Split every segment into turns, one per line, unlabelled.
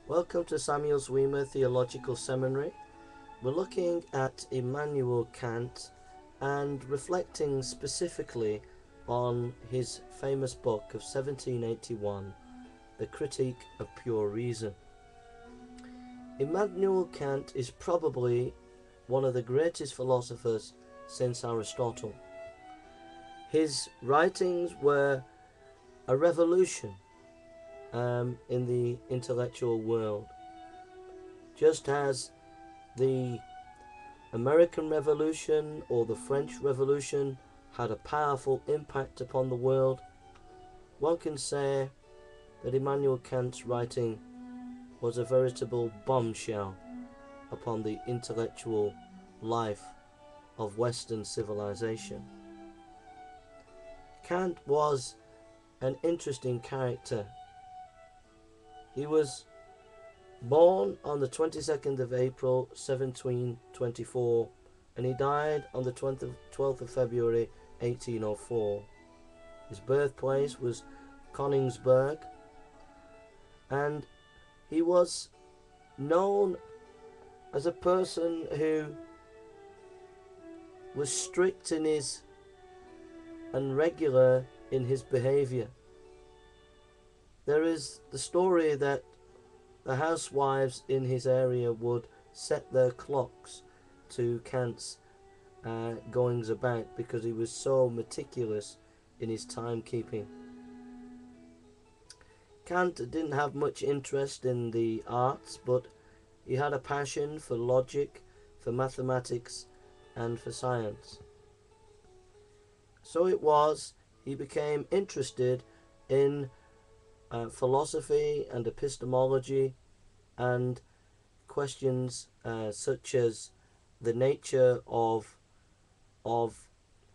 Welcome to Samuel Zwemer Theological Seminary. We're looking at Immanuel Kant and reflecting specifically on his famous book of 1781, The Critique of Pure Reason. Immanuel Kant is probably one of the greatest philosophers since Aristotle. His writings were a revolution in the intellectual world. Just as the American Revolution or the French Revolution had a powerful impact upon the world, one can say that Immanuel Kant's writing was a veritable bombshell upon the intellectual life of Western civilization. Kant was an interesting character. He was born on the 22nd of April 1724 and he died on the 12th of February 1804. His birthplace was Königsberg, and he was known as a person who was strict in his and regular in his behavior. There is the story that the housewives in his area would set their clocks to Kant's goings about because he was so meticulous in his timekeeping. Kant didn't have much interest in the arts, but he had a passion for logic, for mathematics, and for science. So it was he became interested in philosophy and epistemology and questions such as the nature of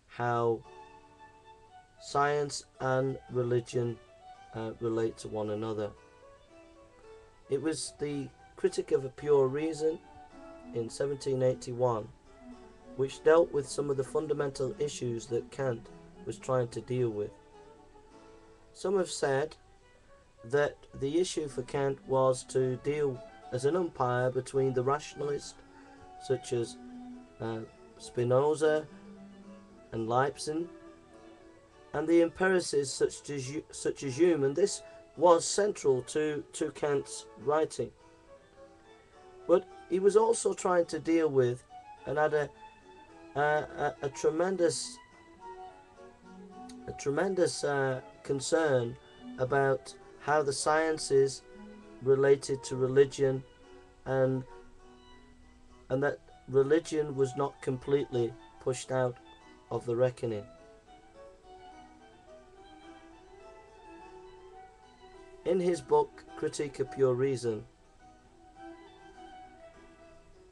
how science and religion relate to one another. It was the Critique of a Pure Reason in 1781 which dealt with some of the fundamental issues that Kant was trying to deal with. Some have said that the issue for Kant was to deal as an umpire between the rationalists such as Spinoza and Leibniz and the empiricists such as Hume, and this was central to Kant's writing. But he was also trying to deal with and had a tremendous concern about how the sciences related to religion and that religion was not completely pushed out of the reckoning. In his book Critique of Pure Reason,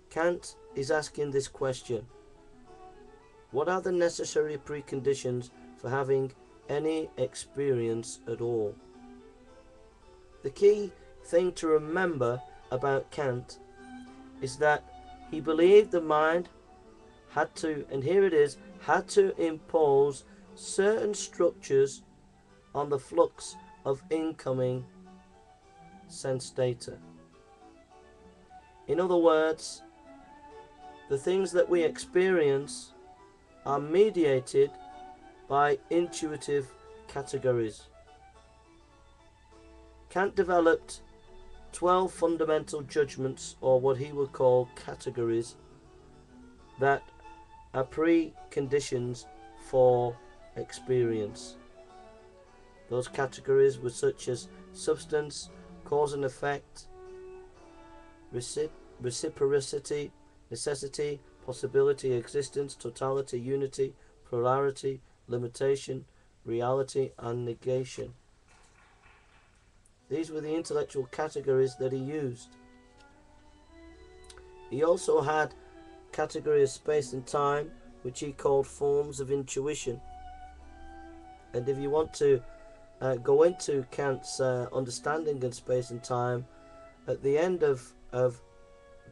Kant is asking this question: what are the necessary preconditions for having any experience at all? The key thing to remember about Kant is that he believed the mind had to, and here it is, had to impose certain structures on the flux of incoming sense data. In other words, the things that we experience are mediated by intuitive categories. Kant developed 12 fundamental judgments, or what he would call categories, that are preconditions for experience. Those categories were such as substance, cause and effect, reciprocity, necessity, possibility, existence, totality, unity, plurality, limitation, reality, and negation. These were the intellectual categories that he used. He also had category of space and time, which he called forms of intuition. And if you want to go into Kant's understanding of space and time, at the end of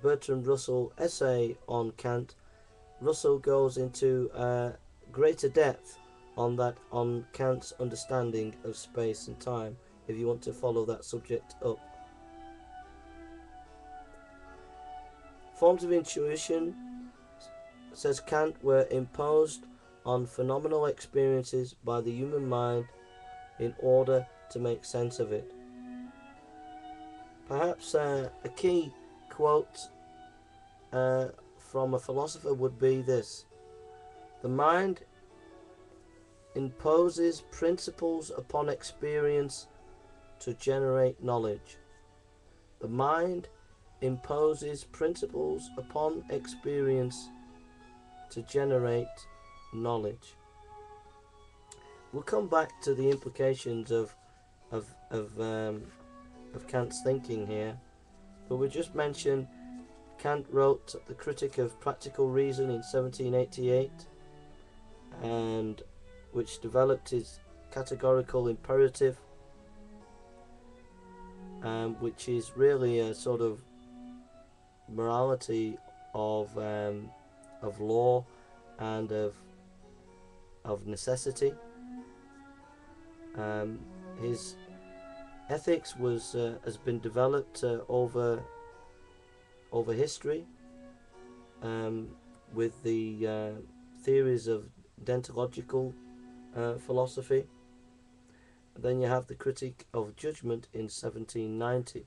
Bertrand Russell's essay on Kant, Russell goes into greater depth on Kant's understanding of space and time, if you want to follow that subject up. Forms of intuition, says Kant, were imposed on phenomenal experiences by the human mind in order to make sense of it. Perhaps a key quote from a philosopher would be this: the mind imposes principles upon experience to generate knowledge. The mind imposes principles upon experience to generate knowledge. We'll come back to the implications of Kant's thinking here, but we just mentioned Kant wrote The Critic of Practical Reason in 1788, and which developed his categorical imperative, which is really a sort of morality of law and of necessity. His ethics has been developed over history, with the theories of deontological philosophy. And then you have the Critique of Judgment in 1790.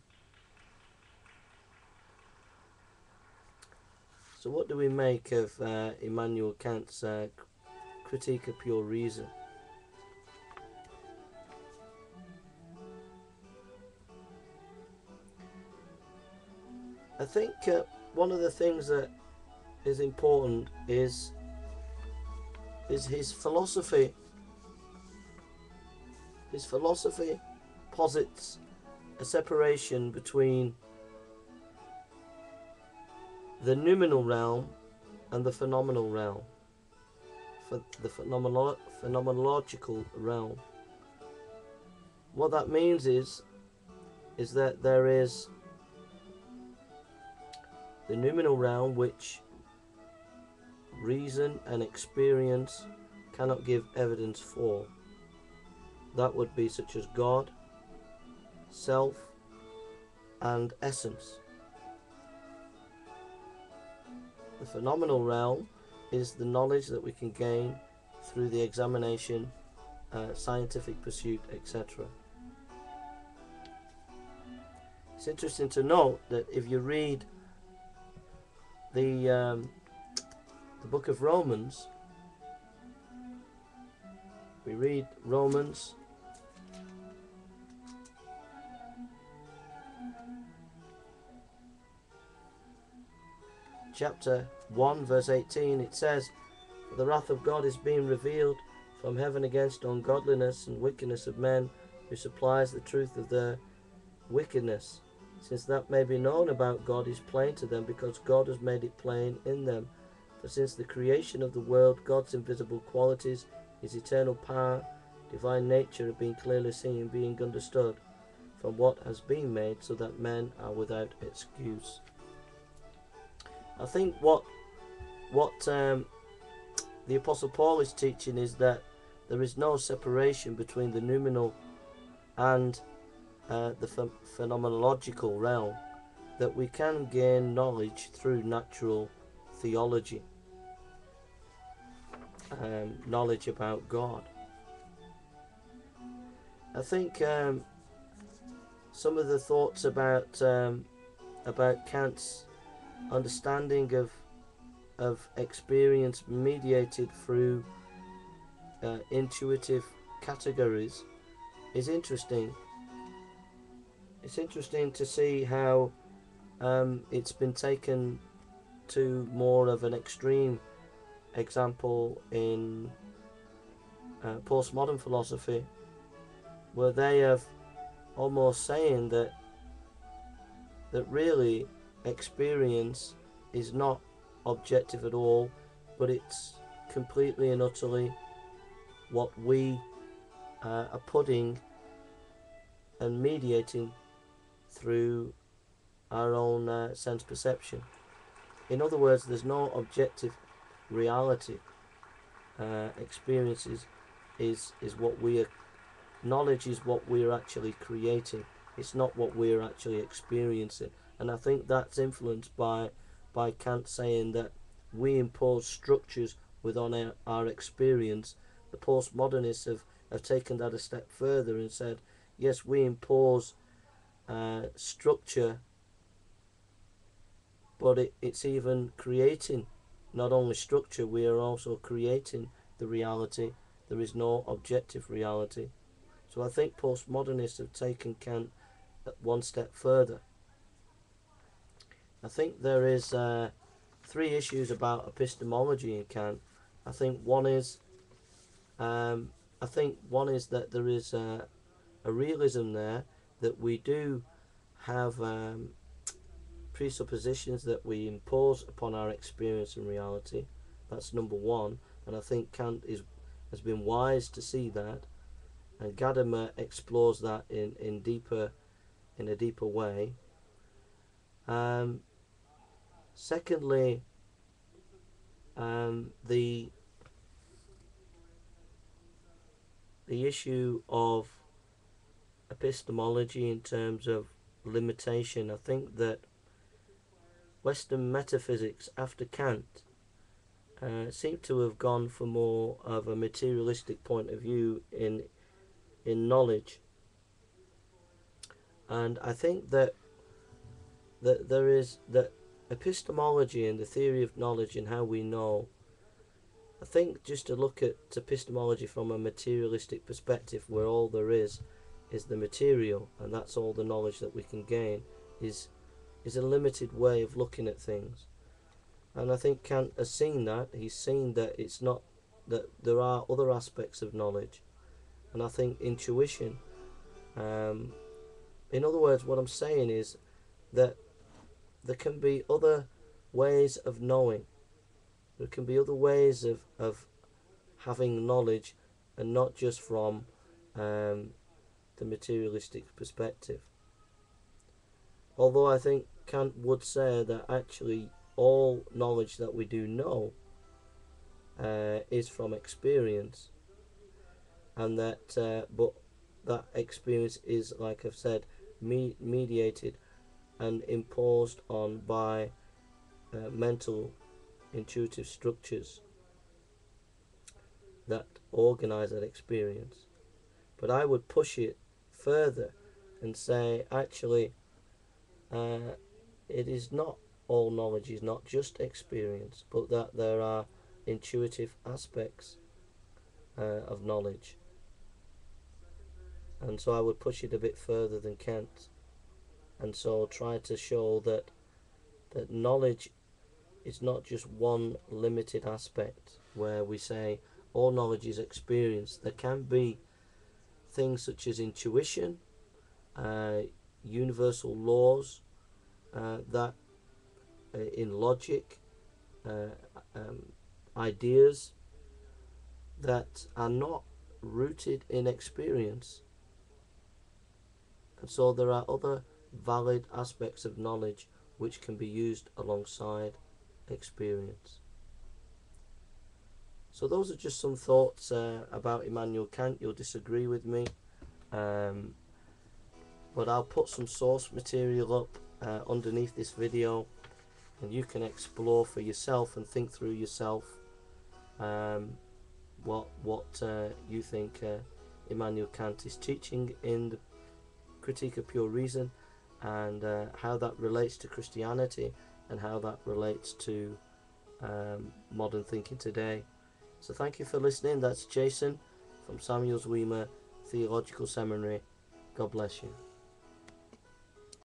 So what do we make of Immanuel Kant's Critique of Pure Reason? I think one of the things that is important is his philosophy. His philosophy posits a separation between the noumenal realm and the phenomenal realm, for the phenomenological realm. What that means is that there is the noumenal realm, which reason and experience cannot give evidence for. That would be such as God, self, and essence. The phenomenal realm is the knowledge that we can gain through the examination, scientific pursuit, etc. It's interesting to note that if you read the book of Romans, we read Romans chapter 1 verse 18. It says, "For the wrath of God is being revealed from heaven against ungodliness and wickedness of men, who supplies the truth of their wickedness, since that may be known about God is plain to them, because God has made it plain in them. For since the creation of the world, God's invisible qualities, his eternal power, divine nature have been clearly seen, being understood from what has been made, so that men are without excuse." I think what the Apostle Paul is teaching is that there is no separation between the noumenal and the phenomenological realm, that we can gain knowledge through natural theology, knowledge about God. I think some of the thoughts about Kant's understanding of experience mediated through intuitive categories is interesting. It's interesting to see how it's been taken to more of an extreme example in postmodern philosophy, where they have almost saying that really experience is not objective at all, but it's completely and utterly what we are putting and mediating through our own sense perception. In other words, there's no objective reality. Experiences is what we are. Knowledge is what we are actually creating. It's not what we are actually experiencing. And I think that's influenced by by Kant saying that we impose structures within our experience, the postmodernists have taken that a step further and said, yes, we impose structure, but it's even creating not only structure, we are also creating the reality. There is no objective reality. So I think postmodernists have taken Kant one step further. I think there is three issues about epistemology in Kant. I think one is that there is a realism there, that we do have presuppositions that we impose upon our experience and reality. That's number one, and I think Kant has been wise to see that, and Gadamer explores that in a deeper way. Secondly, the issue of epistemology in terms of limitation. I think that Western metaphysics after Kant seem to have gone for more of a materialistic point of view in knowledge, and I think that there is that epistemology and the theory of knowledge and how we know. I think just to look at epistemology from a materialistic perspective, where all there is the material, and that's all the knowledge that we can gain, is a limited way of looking at things. And I think Kant has seen that. He's seen that it's not, that there are other aspects of knowledge. And I think intuition, in other words, what I'm saying is that there can be other ways of knowing. There can be other ways of having knowledge, and not just from the materialistic perspective. Although I think Kant would say that actually all knowledge that we do know is from experience, and that but that experience is, like I've said, mediated and imposed on by mental intuitive structures that organize that experience. But I would push it further and say actually it is not, all knowledge is not just experience, but that there are intuitive aspects of knowledge. And so I would push it a bit further than Kant, and so try to show that knowledge is not just one limited aspect where we say all knowledge is experience. There can be things such as intuition, universal laws that in logic, ideas that are not rooted in experience. And so there are other valid aspects of knowledge which can be used alongside experience. So those are just some thoughts about Immanuel Kant. You'll disagree with me, but I'll put some source material up underneath this video, and you can explore for yourself and think through yourself what you think Immanuel Kant is teaching in the Critique of Pure Reason, and how that relates to Christianity and how that relates to modern thinking today. So thank you for listening. That's Jason from Samuel Zwemer Theological Seminary. God bless you.